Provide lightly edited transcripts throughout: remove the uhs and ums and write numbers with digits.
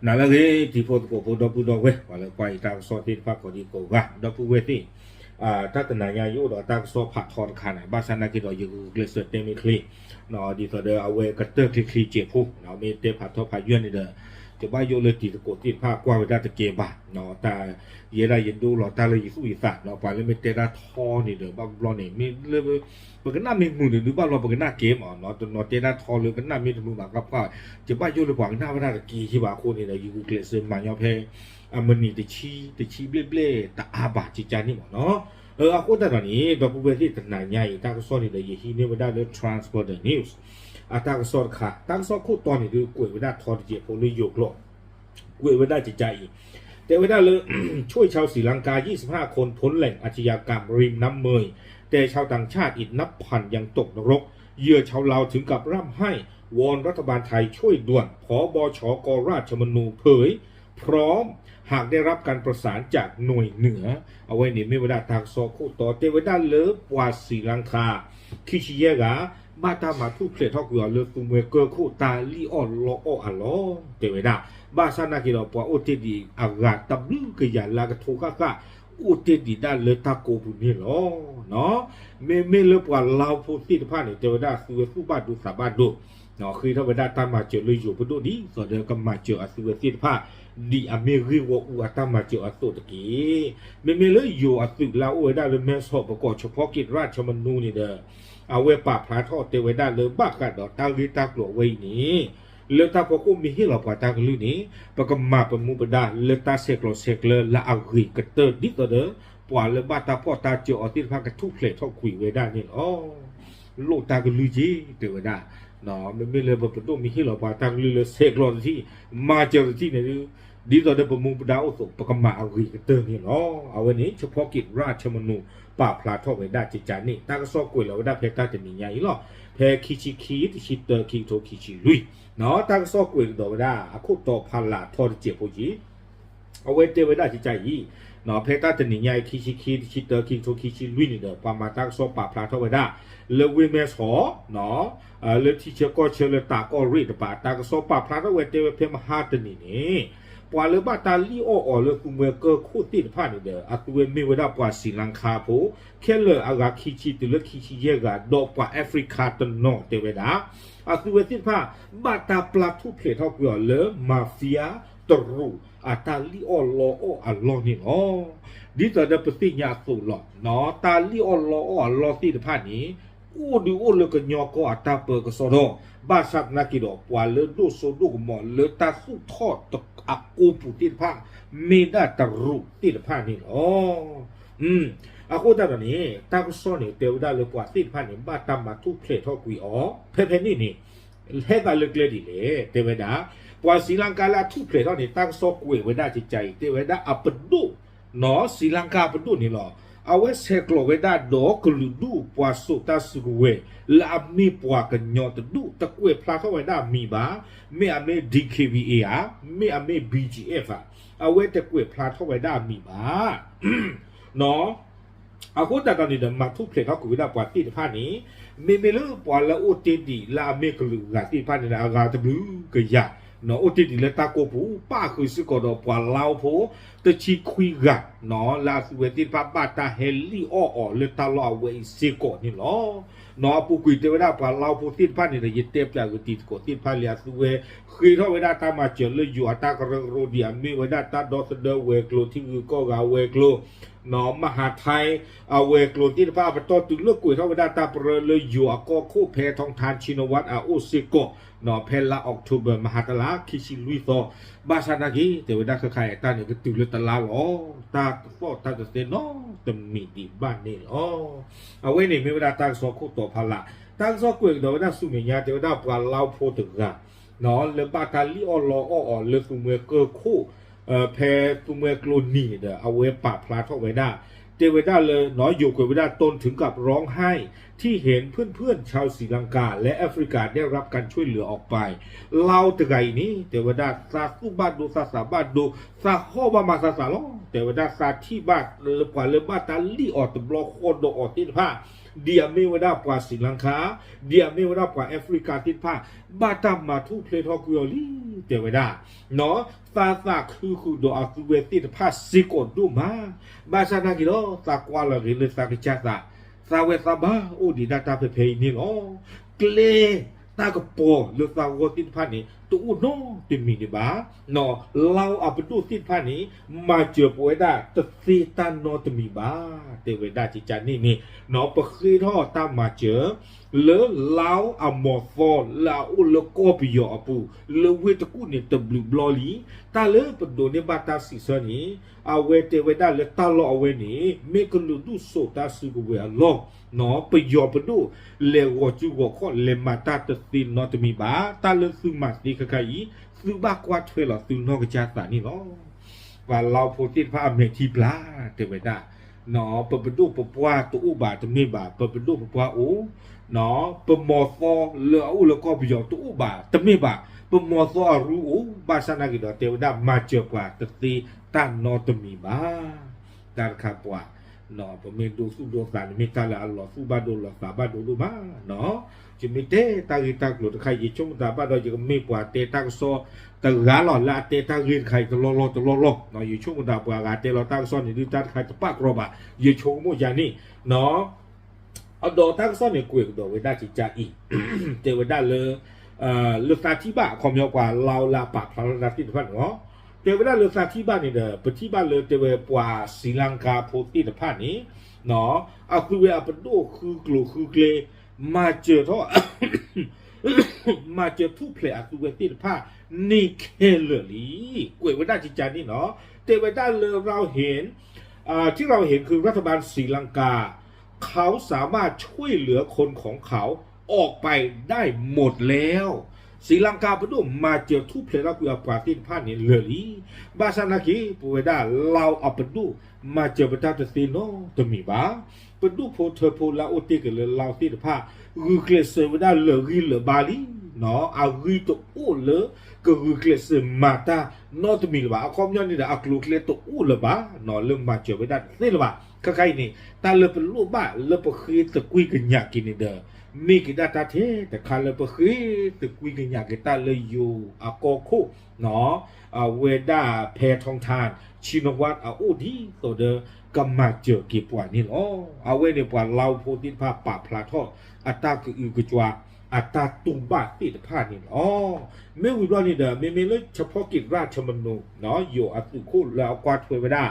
นั่นแหละที่พอตัวพอดอปูดอกเว้ว่าเลยไปตามซอที่พักก็ดีกว่าดอปูเวที่ถ้าตนายายุดอตามซอผัดทอนขาไหนบ้านสันนักกิจอยู่เกลือเสือเตมิคลีเนาะดีต่อเดอเอาไว้กระเตอร์คลีเจ็บผู้เนาะมีเตผัดทอผัดเยือนนี่เด้อจะบ้าโยเลยตีตะโกตีผ้ากว่าไปได้ตะเกียบาเนาะแต่เยได้ยินดูหล่อตาเลยยิ่งสุดสัตว์เนาะไปเลยไม่เตะได้ทอนี่เด้อบ้าบอลนี่มีเลยปกติหน้ามีมือหรือบ้าเราปกติหน้าเกมอ๋อเนาะตัวเนาะเตะได้ทอเลยกันหน้ามีมือหมากกับก็จะบ้าโยเลยกว่าหน้าไม่ได้ตะกี้ที่บ้าคนนี่เด้ออยู่เกลือเสือมันยอเพมันนี่ตะชีเบลตะอาบาจิจานี่หมดเนาะအခုတက်တော့นี่ดอกบัวที่ตนายใหญ่ตากสอนนี่ได้ยี่นี่ว่าได้เลย transport the news ตากสอนค่ะตากสอนคู่ตอนนี้ดูกวยว่าได้ทอดเจียพลยกโลกกวยว่าได้จิตใจแต่ว่าได้เลย ช่วยชาวศรีลังกา25คนพ้นแหล่งอาชญากรรมริมน้ำเมยแต่ชาวต่างชาติอีกนับพันยังตกนรกเหยื่อชาวลาวถึงกับร่ำไห้วอนรัฐบาลไทยช่วยด่วนผบชกราชมนูเผยพร้อมหากได้รับการประสานจากหน่วยเหนือเอาไว้ในไม่ว่าทางซอคู่ต่อเทวดาเลิฟวาศรีลังกาคิชิเยกะมาตามาทุกเพลทอกอยู่เลิฟตุเมเกอร์คู่ตาลีออนลออัลลอเทวดาบาซานากิโลปวาโอเตดีอากาตับลูกยาลากะโทกะกะโอเตดีได้เลตาโกบุนี่ลอเนาะเมเลปวาลาวโพสิทพานี่เทวดาสุเวสุบาดูสาบาดูเนาะคือเทวดาตามมาเจอเลยอยู่พดุนี้ส่วนเดียวกับมาเจออสุเวสิทพาdi Amerika wa atama jo aso teki me le yo asu la o da le men so bako chpho kit ra chmanu ni de awe pa phla tho te we da le ba ka do ta ri ta klo wei ni le ta ko ko mi hi la pa ta klu ni pa ka ma pa mu ba da le ta se klo se kle la agri ka te di to de pwa le ba ta po ta jo ati pha ka thu phle tho khwi we da ni o lo ta klu ji te we da no me le ba to mi hi la pa ta klu le se klo ji ma jo ji neดีต่อเดิมประมุขดาวสุปกมาอารีกันเตอร์นี่เนาะเอาวันนี้เฉพาะกิจราชมนูป่าพลาทอไว้ได้จิตใจนี่ตากระซอกกล้วยเราได้เพชรตาจะมีใหญ่หรอเพคิชิคีติชิเตอร์คิโตคิชิลุยเนาะตากระซอกกล้วยเราได้อาคุตอพลาทอดเจียบผู้ยีเอาไว้เตไว้ได้จิตใจยี่เนาะเพชรตาจะมีใหญ่คิชิคีติชิเตอร์คิโตคิชิลุยนี่เด้อประมาณตากระซอกป่าพลาทอไว้ได้เลเวเมสหอเนาะเลที่เชื่อก็เชื่อเลยตาก็รีดป่าตากระซอกป่าพลาทอไว้เตไว้เพียงมหาตนีนี่ปวาเลบาตาลีโออเลกุเมเกอร์คู่ติดผ่านเดออาตุเวมีเวดาปวาศรีลังกาโพเคเลอากาคิชิตุเลคิชิเยกาดอกปวาแอฟริกาตนอเตเวดาอาตุเวติดผ่าบาตาปลาทุเพลทอกยอเลมาเฟียตรูอาตาลีโอโลโออัลลอนี่เนาะดิตาเดปติญาสุลอเนาะตาลีโอโลโออัลลอติดผ่านนี้อูดูโอเลกญอก็อาตาเปกสโดบาสักนักิโดปวาเลดูโซดูกมอเลตาสุทอดอากูปูติดผ้าเมดาตรุติดผ้านี่อ๋ออากูตาแบบนี้ตาก็ซ่อนนี่เตียวได้เลยกว่าติดผ้านี่บ้าตามมาทุกเพลทอกุยอ๋อเพนี่เฮกาเลิกเลยดิเลยเตวดากว่าศรีลังกาละทุกเพลทอนี่ตั้งซอกกุยไว้ได้จิตใจเตวดาอัปดุเนาะศรีลังกาปดุนี่หรอเอาไว้เซกโลไว้ได้ดอกกลุดูปวาสุตาสุเวลามีปวากันยอตดูตะกุยพลาเข้าไว้ได้มีบ้าไม่อเม DKVA อ่ะไม่อเม BGF อ่ะเอาไว้ตะกุยพลาเข้าไว้ได้มีบ้าเนาะเอาคนแต่ตอนนี้เดิมมาทุกเพลงเขาคุยได้ปวาตีผ้านี้ไม่รู้ปวาละอุตติลาเมกลุกาตีผ้านี้อากาตะบลูกยาเนาะอุตติเลตาโกปูป้าคือสิกอดปวาลาวโพตะชีคุยกันเนาะลาสเวติป้าบาตาเฮลี่อ้อเลตาลอเวสิกอนี่เนาะเนาะปูคุยเทวดาปวาลาวโพติผ้านี่เลยเต็มจากติดกอติผ้าเลียสเวคือเท่าเวลาตามาเจอเลยอยู่อัตากระโรเดียมีเวลาตาดอสเดเวกโลที่คือก็กาเวกโลเนาะมหาไทยเอาเวกโลที่ผ้าประตูตึงเลือกกุยเท่าเวลาตาเปรเลยอยู่ก็คู่เพทองทานชินวัตอาอุสิโกเนาะเพลาออกทูเบอร์มหาตลาคิชิลุยโตบาซานากีเทวดาคือใครตาเนี่ยก็ตึงเลยตลาหรอตาฟอตาจะเซนอตมีดีบ้านนี่หรอเอาไว้เนี่ยมีเวลาตาสอคู่ต่อพละตาสอกุยเทวดาสุเมียเทวดาปลาเล่าโพตึกอะเนาะเลบาตาลีออลอเลสุเมเกอร์คู่เพสุเมโกลนีเด้อเอาไว้ปะพลาทอกไว้ได้เทวดาเลยเนาะอยู่กับเวดาตนถึงกับร้องไห้ที่เห็นเพื่อนๆชาวศรีลังกาและแอฟริกาได้รับการช่วยเหลือออกไปเล่าตะไกนี้เทวดาซาสุบาดูซาสาบาดูซาข้อบามาซาสาล้อเทวดาซาที่บ้านเลกว่าเลบาตาลีออตบล็อกโคโดออติดผ้า เดียไม่ว่าได้กว่าศรีลังกาเดียไม่ว่าได้กว่าแอฟริกาติดผ้าบาตามมาทุเพลทอกุยอลีเดียวไว้ได้เนาะซาซาคือโดอาตุเวติดผ้าสิกดดูมาบาซานากิโลซากวาลาริเลซากิจาซาซาเวซาบาโอดีดาตาเพย์นี่อ๋อเกลตากระโปเลือกซาวติดผ้านี่ตัวโน้ติมีดีบ้าเนาะเราเอาไปดูติดผ้านี้มาเจอป่วยได้ตัดซีตันโนตมีบ้าเตเวได้จิจานี่เนาะปะคือท่อตามมาเจอเลอเราเอาหมอฟอลาอุลโกปิโยอปูเลเวตกูเนี่ยตบลูบลอลีตาเลปโดเนี่ยบาตาสิสนี่เอาเวเตเวได้เลตาลอเวนี่เมกลูดูโซตาสุกเวลอเนาะไปยอปดูเลวจูวข้อเลมาตาตสินเนาะตมีบ้าตาเลซึมาสิกะไคซึบากวาเทลอซึนอกจาตานี่เนาะว่าเราโพติพระเมธีปลาเตเวดาเนาะปะดูปะปวาตัวอุบาตมีบาปะดูปะปวาโอเนาะปะมอฟอเลออุลก็บิยอตัวอุบาตมีบาปะมอฟอรูบาสนากิดเตเวดามาเจอกว่าตติตันเนาะตมีบาดารคาปวาเนาะผมมีดูสุดสารมีตาละอัลลอฮ์สุบาดุลลอฮ์ซาบาดุลุมาเนาะจะมีเตตากิตากลุใครยิ่งชมตาบ้าเราจะมีกว่าเตตักโซตะกาหล่อละเตตักเรียนใครตะลอเนาะยิ่งชมตาบ้ากาเตเราตักโซนี่ดูตัดใครจะปากรบะยิ่งชมโมยานี่เนาะเอาดอตักโซนี่กุยดอเวด้าจิจ่าอีเจเวด้าเลยเลือกตาที่บ้าความยาวกว่าเราละปากพลังนาทีพันเนาะเทวดาเลือกซาที่บ้านนี่เด้อปฏิบ้านเลยเทวปวาศรีลังกาโพธิตผ้านี้เนาะเอาคือเวลาเป็นโดคือกลัวคือเกลมาเจอท่อ มาเจอทุกเพลอาคือเวติตผ้านี่เคเลลีกวยเวดาจิจานี่เนาะเทวดาเลยเราเห็นที่เราเห็นคือรัฐบาลศรีลังกาเขาสามารถช่วยเหลือคนของเขาออกไปได้หมดแล้วศรีลังกาปดุมาเจอทุเพลรากุยาปาตินผ้านี่เลลีบาสานากีปูเวดาเราเอาปดุมาเจอปตาตสิโนตมีบาปดุโพเทโพลาโอติกเลเราติดผ้ารูเคลเซเวดาเลรีเลบาลีเนาะอารีโตโอเลก็รูเคลเซมาตานอตมีลบาคอมยอนนี่ดาอักลูเคลโตโอเลบาเนาะเริ่มมาเจอเวดานี่ลบาก็ใครนี่ตาเลเป็นลูกบ้าเลปคีตะกุยกันยากินนี่เด้อมีกิดาตาเทแต่คาเลปคีตะกุยกันยากิตาเลยอยู่อากอโคเนาะเวดาเพทองทานชินวัตอาอูดีตัวเดก็มาเจอกี่ปวดนี่อ๋อเอาไว้ในปวดเราโพธิภาปะพลาทออัตตาคืออือกจวาอัตตาตุงบาติดผ้านี่อ๋อเมื่อวิบลานี่เด้อไม่เลยเฉพาะกิจราชมนูเนาะอยู่อัตุคู่แล้วกวาดถวยเวดา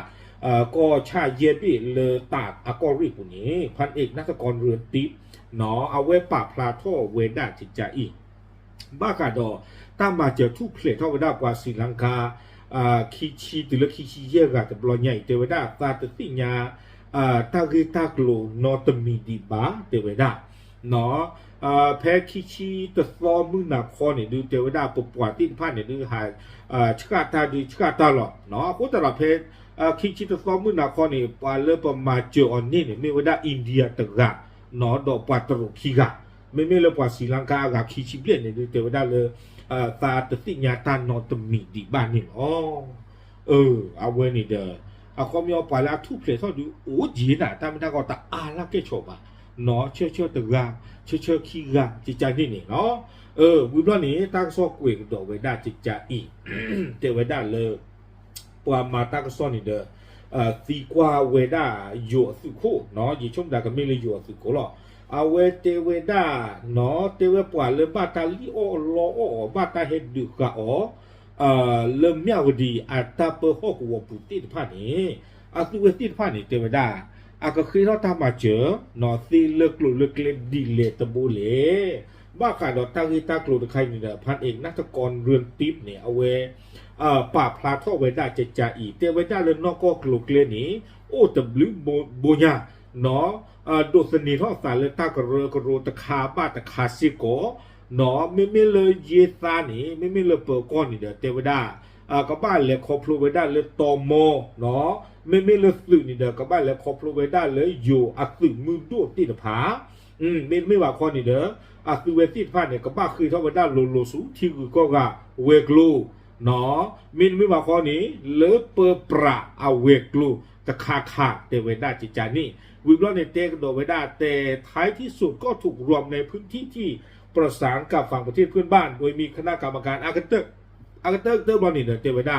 ก็ชาเยบีเลตากอากอริปุนี้พันเอกนักกรเรือนติเนาะเอาไว้ปะพลาทอเวดาจิจาอีบ้ากาดอตามมาเจอทุกเพลทอเวดากว่าศรีลังกาคีชีตุลคีชีเยกาแต่บลอใหญ่เทวดาตาตติญาตากิตากโลนอตมีดีบาเทวดาเนาะแพ้คีชีตซอมือหนักคอเนี่ยดูเทวดาปปวดที่ผ้าเนี่ยดูหายชกาตาดูชกาตาหรอเนาะโคตรละแพ้คีชีตซอมือหนักคอเนี่ยปาเลปมาเจออันนี้เนี่ยไม่ว่าได้อินเดียตะกะเนาะดอกปัตตรุคีกะไม่เลยปว่าศรีลังกากับคีชีเปลี่ยนเนี่ยดูเทวดาเลยตาตติญาตานอตมีดีบ้านนี่อ๋อเอาเวนี่เด้อเอาความยาวไปแล้วทุกเพลทอดูโอ้จีน่ะตามไม่ได้ก็ตาอาลาเกชอบอ่ะเนาะเชื่อตะกาเชื่อขี้กาจิตใจนี่เนาะวิบลานี่ตั้งซอกเวกดอกเวด้าจิตใจอีเตเวด้าเลยปว่ามาตั้งซอนี่เด้อตีกว่าเวด้าอยู่สุโคเนาะยิ่งชมดาก็ไม่เลยอยู่สุโคหรอกเอาเวเตเวดาเนาะเตเวปว่าเลบาตาลิโอโลโอบาตาเฮดุกะอเลมียวดีอัตตาเปฮอกวปุติผ้านี้อาตุเวติผ้านี้เตเวดาก็คือเราทำมาเจอเนาะซีเลิกลุเลิกเลดีเลตบูเลบ้าขาดตากิตากลุใครนี่เด้อพันเอกนักกรเรือนติปเนี่ยเอาเวป่าพลาทอเวดาเจจาอีเตเวดาเลยนอกก็กลุกเลนี้โอตบลืโบญาเนาะโดสนีท่อสารเลยตากระโรตะคาบ้าตะคาซิโกเนาะไม่เลยเยซานี่ไม่เลยเปิดก้อนนี่เด้อเทวดาก็บ้านเลยคอพลูเวดาเลยตอมอเนาะไม่เลยสื่อนี่เด้อก็บ้านเลยคอพลูเวดาเลยอยู่อักสื่อมือดูติดผาไม่ว่าข้อนี่เด้ออักสื่อเวติผ้าเนี่ยก็บ้าคือท่อเวดาโลสูที่คือก็กะเวกลูเนาะไม่ว่าข้อนี้เลเปอร์ปราเอาเวกลูตะคาเทวดาจิจานี่ วิบลอนในเตกโดเวดาแต่ท้ายที่สุดก็ถูกรวมในพื้นที่ที่ประสานกับฝั่งประเทศเพื่อนบ้านโดยมีคณะกรรมการอากาเตอร์เตอร์บอลนี่เตเวดา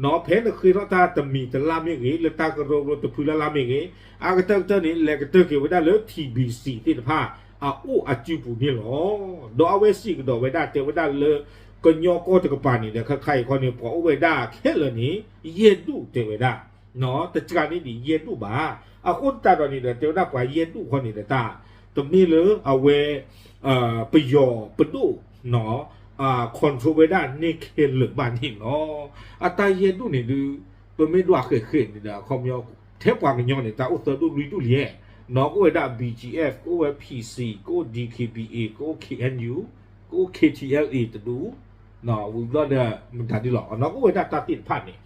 เนาะเพนคือเราตาตมีตะลามิงี้เลตากระโรตะพูละลามิงี้อากาเตอร์เตอร์นี่เลกเตอร์เกเวดาเลยทีบีซีที่ผ้าอูอาจิปูนี่หรอโดเอาเวสิกโดเวดาเตเวดาเลยก็ยอก็ตะกปานี่เดี๋ยวใครคนนี้พอเวดาแค่เลยนี่เย็นดูเตเวดาเนาะแต่การนี้ดีเย็นดูบ้าคนตาตอนนี้เดี๋ยวเตเวดากว่าเย็นดูคนนี้เดี๋ยวตาตรงนี้เลยเอาเวไปยอไปดูเนาะคอนโทรเวดานี่เคลหรือบ้านนี่เนาะตาเย็นดูนี่ดูตัวไม่ดูเคยนี่เดี๋ยวคอมยอเทปกว่ามันยอนี่ตาอุตส่าห์ดูลุยดูเลี้ยเนาะก็เวดา BGF ก็เว PC ก็ DKBA ก็ KNU ก็ KTLA จะดูเนาะวิบลอนเนี่ยมันทันที่หรอกเนาะก็เวดาตาติดพันนี่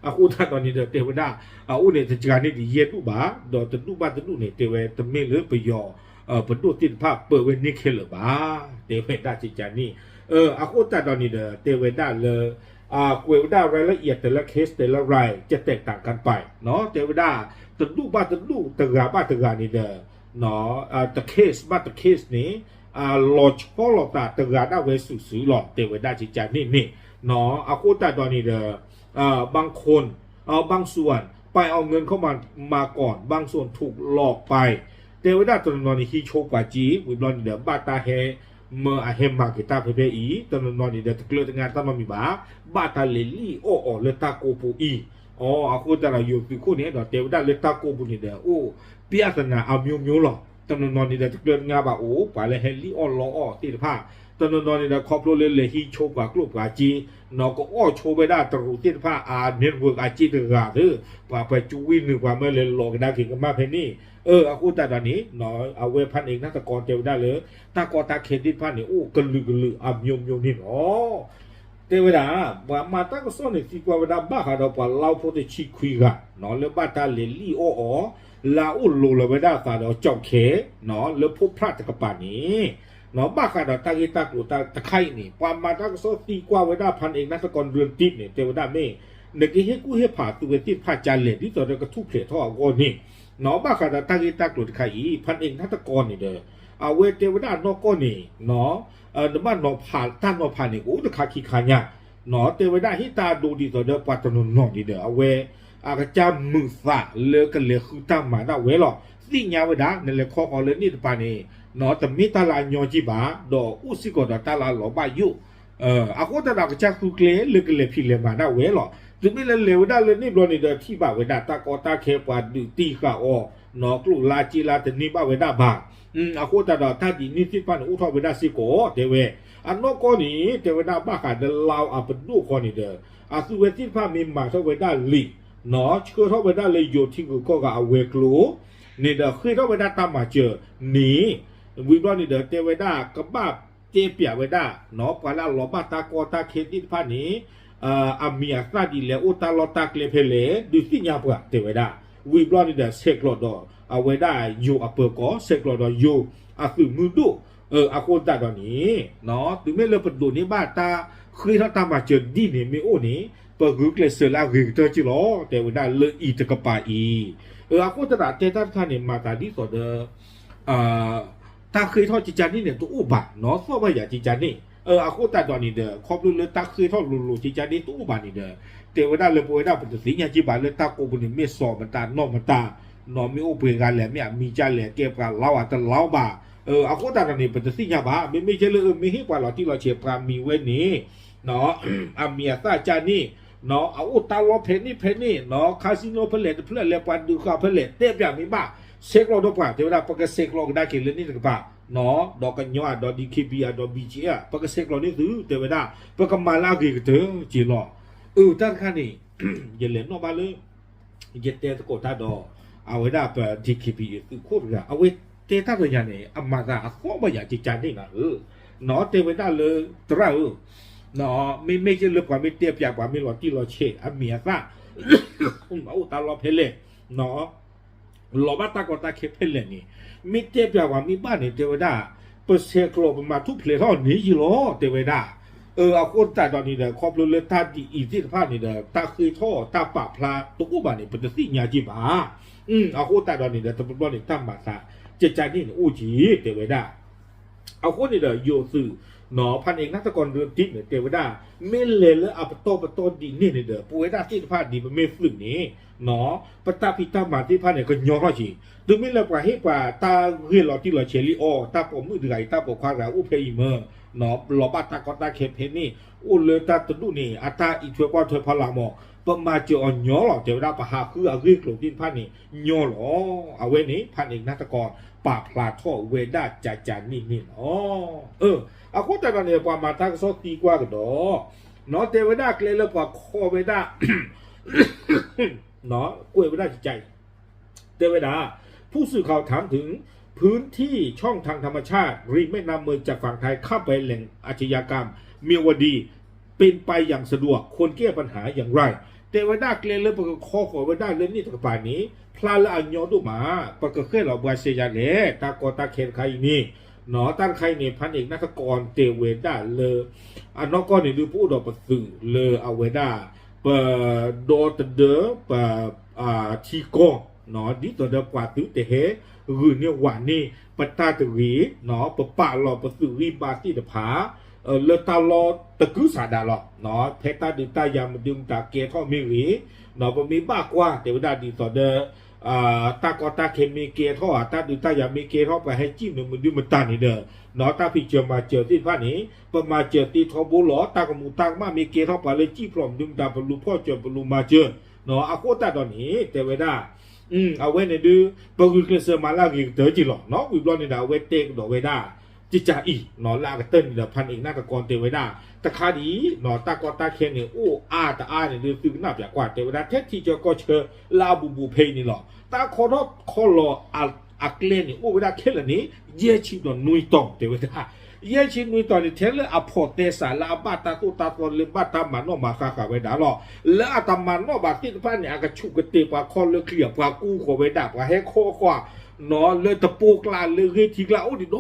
อูท่านตอนนี้เดี๋ยวเทวดาอูเนี่ยจะการนี่ดีเย็นดูบ้าเดี๋ยวจะดูบ้านจะดูเนี่ยเทวดาไม่เหลือไปยอประตูติดภาพเปิดเวนิเคลหรือบ้าเทวดาจิจานี่อูท่านตอนนี้เดี๋ยวเทวดาเลยเทวดารายละเอียดแต่ละเคสแต่ละรายจะแตกต่างกันไปเนาะเทวดาจะดูบ้านจะดูตะกาบ้านตะกานี่เด้อเนาะตะเคสบ้านตะเคสนี้หลอดข้อหลอดตะกาได้เวสุสือหลอดเทวดาจิจานี่เนาะอูท่านตอนนี้เด้อบางคนบางส่วนไปเอาเงินเข้ามาก่อนบางส่วนถูกหลอกไปเทวดาตนนนี่ฮิโชกว่าจีวิบลอนเดบาตาเฮเมื่อเฮมาเกตาเพเปอีตนนนี่เดตะเกลืองานตามมีบาตาเลลี่โอเลตาโกปูอีaku tak lah you piku ni dah dah letak ko bunyi dah biasa na amyu lah tanonon ni dah tekleun ngaba pale heli lo ti pha tanonon ni dah khop lo le hi chok wa klub ga ji no ko cho be da tru ti pha network a ji de ga de pa pa chu win ni kwa me le lo ga da ki ga ma phe ni aku tak dah ni no awe phan eng na ta kon te da le ta ko ta khe ti pha niกะลึamyu ni noเทวดาว่ามาตั้งก็สอนในที่ว่าเวลาบ้าเขาเราปล่าเราพอจะชี้คุยกันเนาะแล้วบ้าตาเลลี่ลาอุลูเราเวลาตาเราเจ้าเขเนาะแล้วพบพระจักรพรรดินี้เนาะบ้าเขาเราตากีตากลูตาตะไคร่นี่ว่ามาตั้งก็สอนตีกว่าเวลาพันเองนักสกรเรือนติดเนี่ยเทวดาไม่เด็กที่ให้กู้ให้ผ่าตัวติดผ่าจานเหล็กที่ตัวเราก็ทุบเผยท่อก้อนนี่เนาะบ้าเขาเราตากีตากลูตะไคร่พันเองนักสกรนี่เด้อเวเทวดานอกก้อนนี่เนาะเดี๋ยวมันนอผ่านท่านนอผ่านนี่ตะคาขี้ขานเนี่ยเนาะเทวดาฮิตาดูดีต่อเดปัตตนนดีเดเอาเวกจามือฝาเลกันเลยคือตามมาได้เวหรอสิ่งยาวดานั่นแหละข้อเอาเลยนี่ปานี่เนาะแต่มีตาลายอจิบาดออุสิกอดตาลาหลอบายุอากูตาดากจักคือเกลเลกันเลยพิเลมาได้เวหรอถึงไม่เลวได้เลยนี่บลอนี่เดที่บาเวดาตากอตาเคปาดูตีกาเนาะกลูลาจิลาแต่นี่บาเวดาบาอากูตาดาถ้าดีนี่ที่ปานอุทอเวดาสิโกเทเวอันนอกก็นี่เทวดาบ้าขาดลาวอาเป็นดูข้อนี้เด้อสุเวทิพามีมาเทวดาลีเนาะชื่อเทวดาเลยอยู่ที่กูก็กับเวกลูนี่เด้อคือเทวดาตามมาเจอนี่วิบลอนี่เด้อเทวดากับบ้าเจเปียเวดาเนาะปาลาหลอบ้าตากอตาเคดิพานี้อามีอาซาดีเลอุตาลอตาเคลเพเลดูสิญาปะเทวดาวิบลอนี่เด้อเซกลอดอเวดาอยู่อเปอร์ก็เซกลอดอยู่สุมือดูอาคนตาตอนนี้เนาะถึงไม่เลิกประตูนี้บ้าตาคือถ้าตามมาเจอดีนี่ไม่โอ้นี่เปิดกึกเลยเสือลาหรือเธอจิล้อแต่ว่าได้เลิกอีตะกปาอีอาคนตาเจตันท่านเนี่ยมาตาดีสอดตาเคยทอดจิจานี่เนี่ยตัวอุบะเนาะเพราะว่าอย่าจิจานี่อาคนตาตอนนี้เด้อครอบรู้เลยตาเคยทอดลุจิจานี่ตัวอุบะนี่เด้อแต่ว่าได้เลยป่วยได้เป็นสิ่งอย่างจิบาเลยตาโกบุนี่ไม่สอบมันตานอกมันตานอไม่โอเปกันแหละไม่มีใจแหละเก็บกันเล่าแต่เล่าบ่าaku tak ada ni pada sinya ba me jele me hi pa la ti la che pra mi we ni no amia sa cha ni no au ta lo phe ni no casino phele le pa du kha phele te pya mi ba sek lo do pa te da pa ka sek lo da ke le ni ka ba no do ka nyo do dkb do bg pa ka sek lo ni tu te da pa ka ma la ge te ji lo ta kha ni jele no ba le jete ko ta do awe da pa dkb tu ko ga aweเตต้าตัวอย่างนี้อามาตาข้อบ่อยากจิตใจนี่นะเนาะเตวินได้เลยตราเนาะไม่ใช่เรื่องความไม่เตี้ยปยากว่าไม่หลอดที่เราเช็ดอาเมียซะเอาตาเราเพลเนาะหลอบ้าตากอตาเคเพลนี่ไม่เตี้ยปยากว่ามีบ้านในเตวินได้เปอร์เซ็นต์โกลบมาทุกเพลท่อนี้ยี่ล้อเตวินได้ เอาคนแต่ตอนนี้เนี่ยครอบครัวเลือดท่าดีอีที่ภาพนี่เนี่ยตาเคยท่อตาปะพลาตุกุบานี่เป็นสิ่งยาจีบาเอาคนแต่ตอนนี้เนี่ยตะบนนี่ตั้มมาซาเจใจนี่อู้จีเตวดาเอาคนนี่เนี่ยโยสื่อหนอพันเอกนักตะกรเรือนทิศเนี่ยเตวดาเมเลแล้วเอาปะโตดีนี่เนี่ยเด้อปูเวดาที่ภาพดีมันไม่ฝึกนี้หนอปตาพิตามาที่ภาพเนี่ยก็ยอรอจีดูไม่ละกว่าให้กว่าตาเรียนหล่อที่หล่อเชลิโอตาผมมือเดือยตาปกควาราอุเพย์เมอร์หนอหล่อบ้าตากอตาเคเพนี่อุเลตาตดุนี่อัตาอีช่วยกว่าช่วยพลังหมอปมาเจอหยอหล่อเจอได้ปะหาคือเอาเรื่องกลุ่มดินพันนี่หยอหล่อเอาเวนี้พันเอกนักตะกรปาพลาท่อเวด้าจานี่เอาคนแต่ตอนนี้ปามาตากซอตีกว่ากันดอเนาะเทวดาเกลแล้วกว่าคอเวด้าเนาะกล้วยเวด้าใจเทวดาผู้สื่อข่าวถามถึงพื้นที่ช่องทางธรรมชาติริมแม่น้ำเมืองจากฝั่งไทยเข้าไปแหล่งอาชญากรรมเมียวดีเป็นไปอย่างสะดวกควรแก้ปัญหาอย่างไรเทวดาเกลเลยประกอบคอขอเวด้าเล่นนี่ตะป่านนี้พลาละอันยอดูมาประกอบเคลื่อนเราบาเซียเลตากอตาเคนใครนี่หนอตั้งใครเนี่ยพันเอกนักกรเตเวด้าเลอันนอกก็เนี่ยดูผู้ดอกประสื่อเลเอาเวด้าเปิดโดตเดอเปิดทีโกเนาะดิตัวเดียวกว่าตื้อแต่เฮหรือเนี่ยหวานนี่ปตาตรีเนาะปะปะหล่อประสื่อรีบาที่ตะผาเลตาลอตะกุสาดาหล่อเนาะเพตาดิตายามดึงตาเกท่อมิรีเนาะมีบ้ากว่าเทวดาดีต่อเดอตากอตาเคมีเกท่อตาดิตายามีเกท่อไปให้จิ้มมันดูมันตานี่เด้อเนาะตาพิจมาเจอที่ผ้านี้ประมาเจอที่ทอบุหลอตากมูตากมามีเกท่อไปเลยจี้พร้อมดึงตาบรรลุพ่อเจอบรรลุมาเจอเนาะอาโคตาตอนนี้เทวดาเอาไว้ในดูปกุลเคสมาลากิเตอร์จิหลอกเนาะวิบลอนในดาวเวเตกดอกเวด้าจิจ่าอีหนอลากระเต้นเดี๋ยวพันเอกนาตะกรเตวดาตะคาดีหนอตากอตาเคียนเนี่ยโอ้ตาเนี่ยดื้อตึงหน้าแบบกว่าเตวดาเทที่จะก็เชอลาบูเพนี่หรอตาคอรอบคอรออักเลนเนี่ยโอ้เวดาเคลนี้เย่ชิดอนนุยตองเตวดาเย่ชิดนุยตองเนี่ยเทเลอพอเตสาลาบาตาตุตาตอนเลบาตามันนอมาคาเวดาหรอแล้วอาตมันนอบาที่พันเนี่ยกระชุกกระเตปาคอเลเคลียปากู้ขอเวดาปาให้คอกว่าเนาะเลยตะปูกลาเลยเฮทีกลาโอ้ดิโด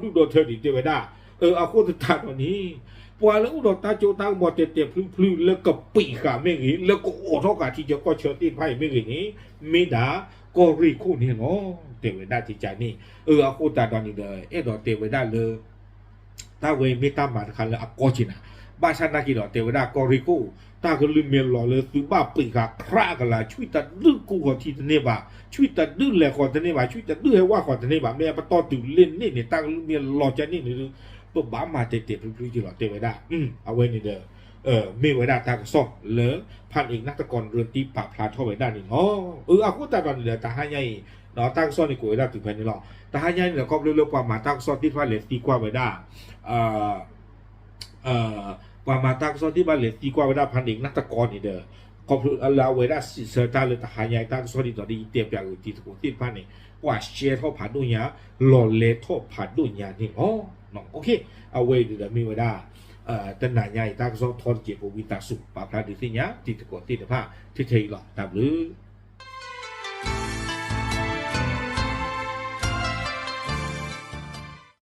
ดูโดเธอดิเทวดาเอาโคตรตาตอนนี้ปวาแล้วอุดตาโจตังบอเตพลื้นแล้วก็ปีกาไม่งี้แล้วก็โอทอกาที่จะก็เชิญตีไพ่ไม่งี้นี้ไม่ด่าก็รีคู่นี่เนาะเทวดาที่ใจนี่เอาโคตรตอนนี้เลยดอเทวดาเลยตาเวไม่ตามมาคันแล้วก็จินะบ้านฉันนักกีฬาเทวดาก็รีคู่ตาก็ลืมเมียนหล่อเลยซื้อบ้าปีกาครากันละช่วยตัดดื้อกูก่อนที่จะเนี่ยบ้าช่วยตัดดื้อแหละก่อนจะเนี่ยบ้าช่วยตัดดื้อให้ว่าก่อนจะเนี่ยบ้าแม่ปะต่อตื่นเล่นนี่เนี่ยตาก็ลืมเมียนหล่อจะนี่หรือปะบ้ามาเตะพลื้นๆจีหล่อเทวดาเอาไว้ในเด้อไม่ไว้ได้ตาก็ซ่อมเลยพันเอกนักตะกรเรือนตีปากพลาท่อไว้ได้นี่เอาคู่ตาตอนนี้เด้อตาให้ใหญ่เนาะตาก็ซ่อนในกูไว้ได้ถึงภายในหล่อตาให้ใหญ่เนี่ยก็เร็วๆกว่ามาตาก็ซ่อนที่ฟ้าเหลือตีกว่าไว้ได้ว่ามาตากซอที่บ้านเหลือตีกว่าเวลาพันเอกนักตะกรนี่เด้อขอบคุณลาเวลาเสตาเลยทหารใหญ่ตากซอที่ตอนนี้เตรียมอย่างอื่นที่ถูกที่พันนี่ว่าเชียร์ท่อผ่านด้วยยาหล่อเละท่อผ่านด้วยยานี่น้องโอเคเอาไว้เดี๋ยวมีเวลาตั้งนานใหญ่ตากซอทอนเจ็บวิตาสุปาพลาดิสิญญาที่ถูกที่เดือดผ้าที่เทยหล่อตามหรือ